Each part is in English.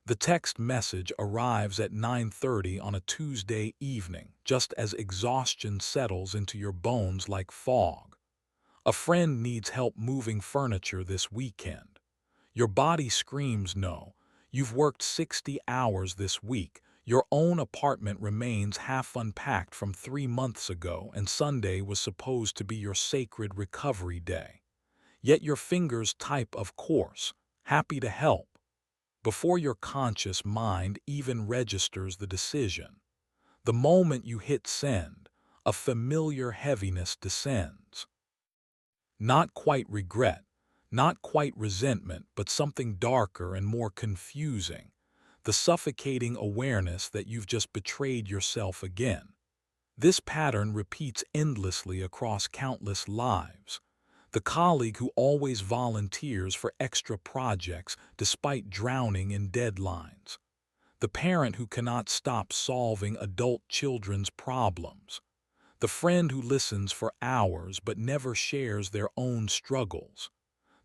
The text message arrives at 9:30 on a Tuesday evening, just as exhaustion settles into your bones like fog. A friend needs help moving furniture this weekend. Your body screams no. You've worked 60 hours this week. Your own apartment remains half unpacked from 3 months ago, and Sunday was supposed to be your sacred recovery day. Yet your fingers type, of course, happy to help, before your conscious mind even registers the decision. The moment you hit send, a familiar heaviness descends. Not quite regret, not quite resentment, but something darker and more confusing. The suffocating awareness that you've just betrayed yourself again. This pattern repeats endlessly across countless lives. The colleague who always volunteers for extra projects despite drowning in deadlines. The parent who cannot stop solving adult children's problems. The friend who listens for hours but never shares their own struggles.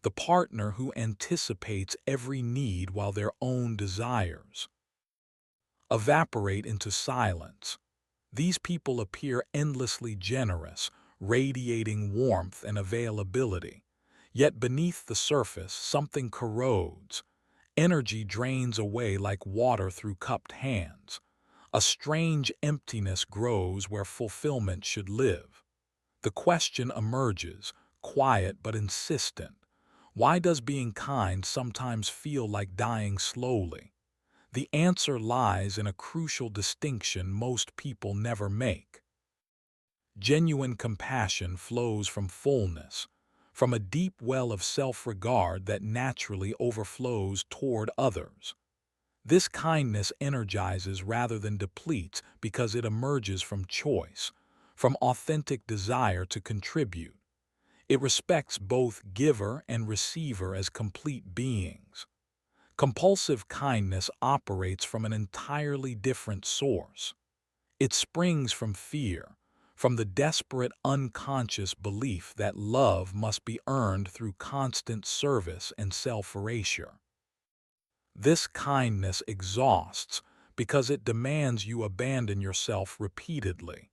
The partner who anticipates every need while their own desires evaporate into silence. These people appear endlessly generous, radiating warmth and availability. Yet beneath the surface, something corrodes. Energy drains away like water through cupped hands. A strange emptiness grows where fulfillment should live. The question emerges, quiet but insistent. Why does being kind sometimes feel like dying slowly? The answer lies in a crucial distinction most people never make. Genuine compassion flows from fullness, from a deep well of self-regard that naturally overflows toward others. This kindness energizes rather than depletes because it emerges from choice, from authentic desire to contribute. It respects both giver and receiver as complete beings. Compulsive kindness operates from an entirely different source. It springs from fear, from the desperate unconscious belief that love must be earned through constant service and self-erasure. This kindness exhausts because it demands you abandon yourself repeatedly,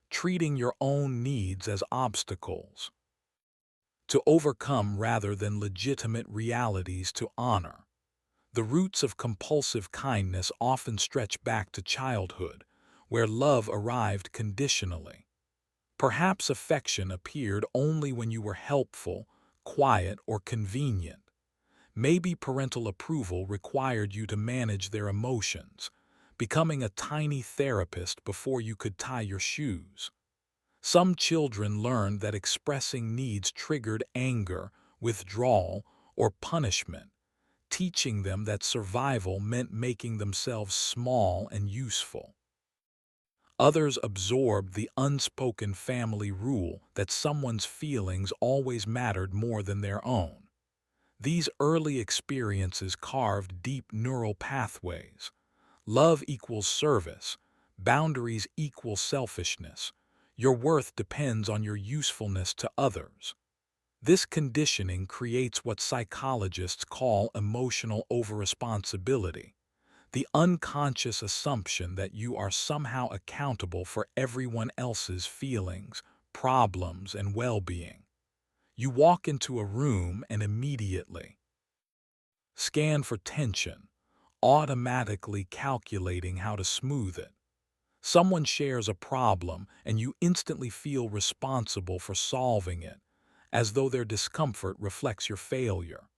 treating your own needs as obstacles to overcome rather than legitimate realities to honor. The roots of compulsive kindness often stretch back to childhood, where love arrived conditionally. Perhaps affection appeared only when you were helpful, quiet, or convenient. Maybe parental approval required you to manage their emotions, becoming a tiny therapist before you could tie your shoes. Some children learned that expressing needs triggered anger, withdrawal, or punishment, teaching them that survival meant making themselves small and useful. Others absorbed the unspoken family rule that someone's feelings always mattered more than their own. These early experiences carved deep neural pathways. Love equals service. Boundaries equal selfishness. Your worth depends on your usefulness to others. This conditioning creates what psychologists call emotional overresponsibility, the unconscious assumption that you are somehow accountable for everyone else's feelings, problems, and well-being. You walk into a room and immediately scan for tension, automatically calculating how to smooth it. Someone shares a problem and you instantly feel responsible for solving it, as though their discomfort reflects your failure.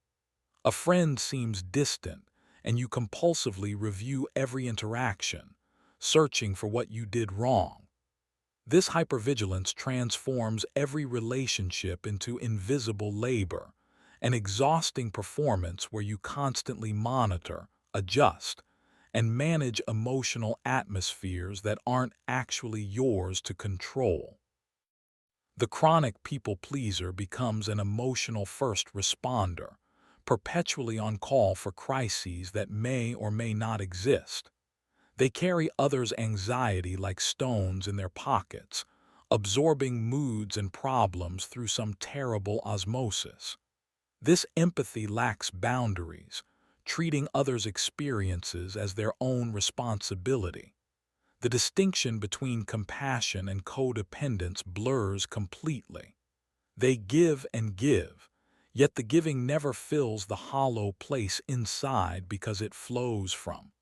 A friend seems distant and you compulsively review every interaction, searching for what you did wrong. This hypervigilance transforms every relationship into invisible labor, an exhausting performance where you constantly monitor, adjust, and manage emotional atmospheres that aren't actually yours to control. The chronic people pleaser becomes an emotional first responder, perpetually on call for crises that may or may not exist. They carry others' anxiety like stones in their pockets, absorbing moods and problems through some terrible osmosis. This empathy lacks boundaries, treating others' experiences as their own responsibility. The distinction between compassion and codependence blurs completely. They give and give, yet the giving never fills the hollow place inside because it flows from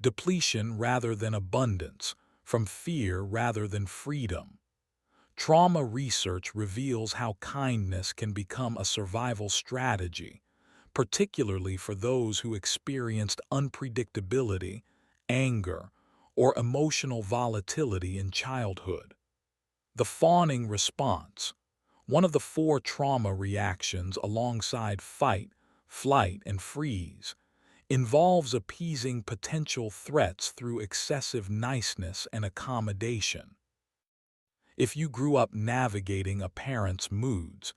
depletion rather than abundance, from fear rather than freedom. Trauma research reveals how kindness can become a survival strategy, particularly for those who experienced unpredictability, anger, or emotional volatility in childhood. The fawning response, one of the four trauma reactions alongside fight, flight, and freeze, involves appeasing potential threats through excessive niceness and accommodation. If you grew up navigating a parent's moods,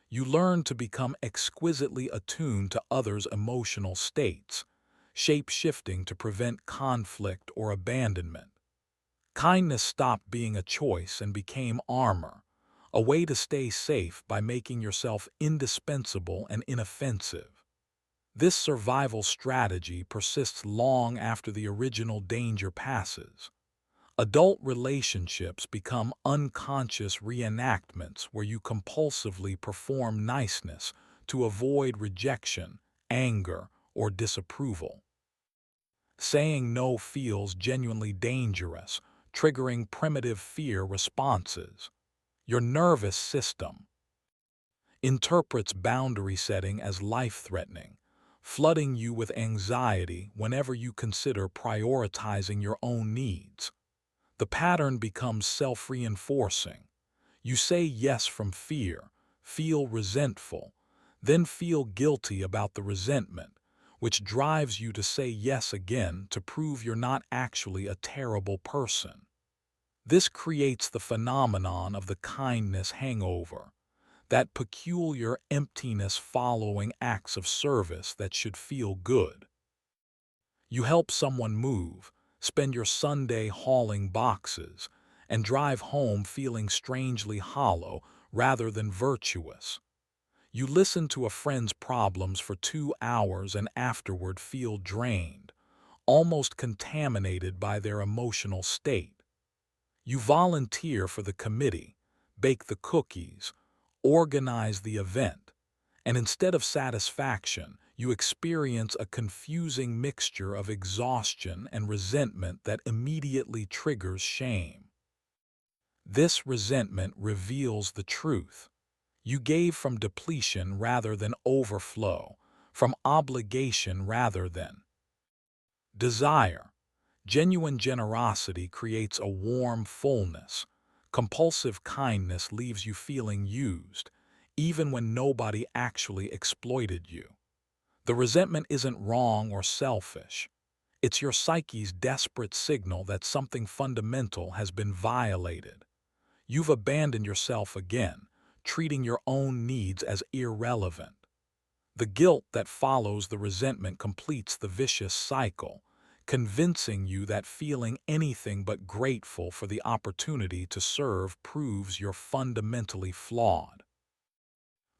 you learn to become exquisitely attuned to others' emotional states, shape-shifting to prevent conflict or abandonment. Kindness stopped being a choice and became armor, a way to stay safe by making yourself indispensable and inoffensive. This survival strategy persists long after the original danger passes. Adult relationships become unconscious reenactments where you compulsively perform niceness to avoid rejection, anger, or disapproval. Saying no feels genuinely dangerous, triggering primitive fear responses. Your nervous system interprets boundary setting as life-threatening, flooding you with anxiety whenever you consider prioritizing your own needs. The pattern becomes self-reinforcing. You say yes from fear, feel resentful, then feel guilty about the resentment, which drives you to say yes again to prove you're not actually a terrible person. This creates the phenomenon of the kindness hangover, that peculiar emptiness following acts of service that should feel good. You help someone move, spend your Sunday hauling boxes, and drive home feeling strangely hollow rather than virtuous. You listen to a friend's problems for 2 hours and afterward feel drained, almost contaminated by their emotional state. You volunteer for the committee, bake the cookies, organize the event, and instead of satisfaction, you experience a confusing mixture of exhaustion and resentment that immediately triggers shame. This resentment reveals the truth. You gave from depletion rather than overflow, from obligation rather than desire. Genuine generosity creates a warm fullness. Compulsive kindness leaves you feeling used, even when nobody actually exploited you. The resentment isn't wrong or selfish. It's your psyche's desperate signal that something fundamental has been violated. You've abandoned yourself again, treating your own needs as irrelevant. The guilt that follows the resentment completes the vicious cycle, convincing you that feeling anything but grateful for the opportunity to serve proves you're fundamentally flawed.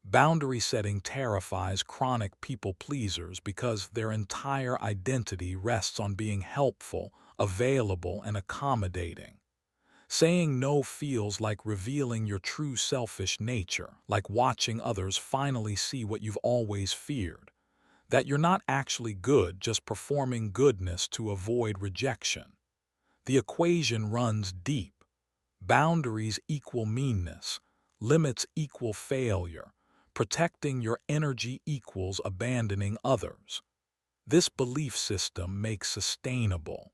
Boundary setting terrifies chronic people pleasers because their entire identity rests on being helpful, available, and accommodating. Saying no feels like revealing your true selfish nature, like watching others finally see what you've always feared, that you're not actually good, just performing goodness to avoid rejection. The equation runs deep. Boundaries equal meanness, limits equal failure, protecting your energy equals abandoning others. This belief system makes sustainable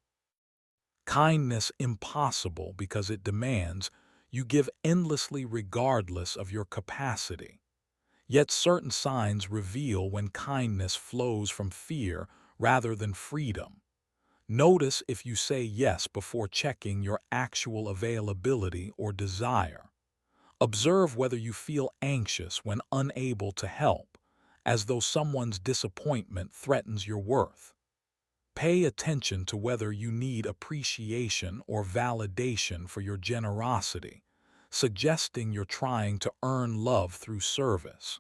kindness impossible because it demands you give endlessly regardless of your capacity. Yet certain signs reveal when kindness flows from fear rather than freedom. Notice if you say yes before checking your actual availability or desire. Observe whether you feel anxious when unable to help, as though someone's disappointment threatens your worth. Pay attention to whether you need appreciation or validation for your generosity, suggesting you're trying to earn love through service.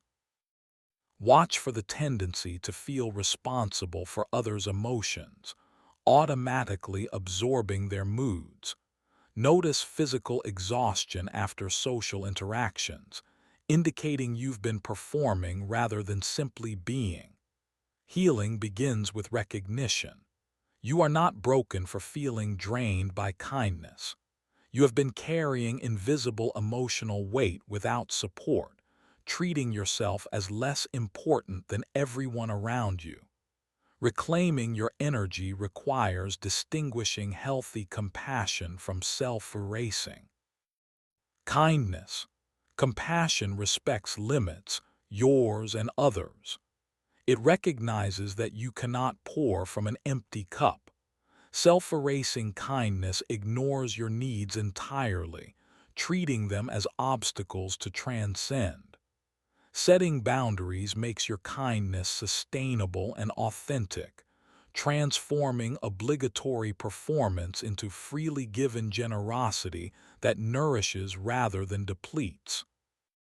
Watch for the tendency to feel responsible for others' emotions, automatically absorbing their moods. Notice physical exhaustion after social interactions, indicating you've been performing rather than simply being. Healing begins with recognition. You are not broken for feeling drained by kindness. You have been carrying invisible emotional weight without support, treating yourself as less important than everyone around you. Reclaiming your energy requires distinguishing healthy compassion from self-erasing. Kindness. Compassion respects limits, yours and others. It recognizes that you cannot pour from an empty cup. Self-erasing kindness ignores your needs entirely, treating them as obstacles to transcend. Setting boundaries makes your kindness sustainable and authentic, transforming obligatory performance into freely given generosity that nourishes rather than depletes.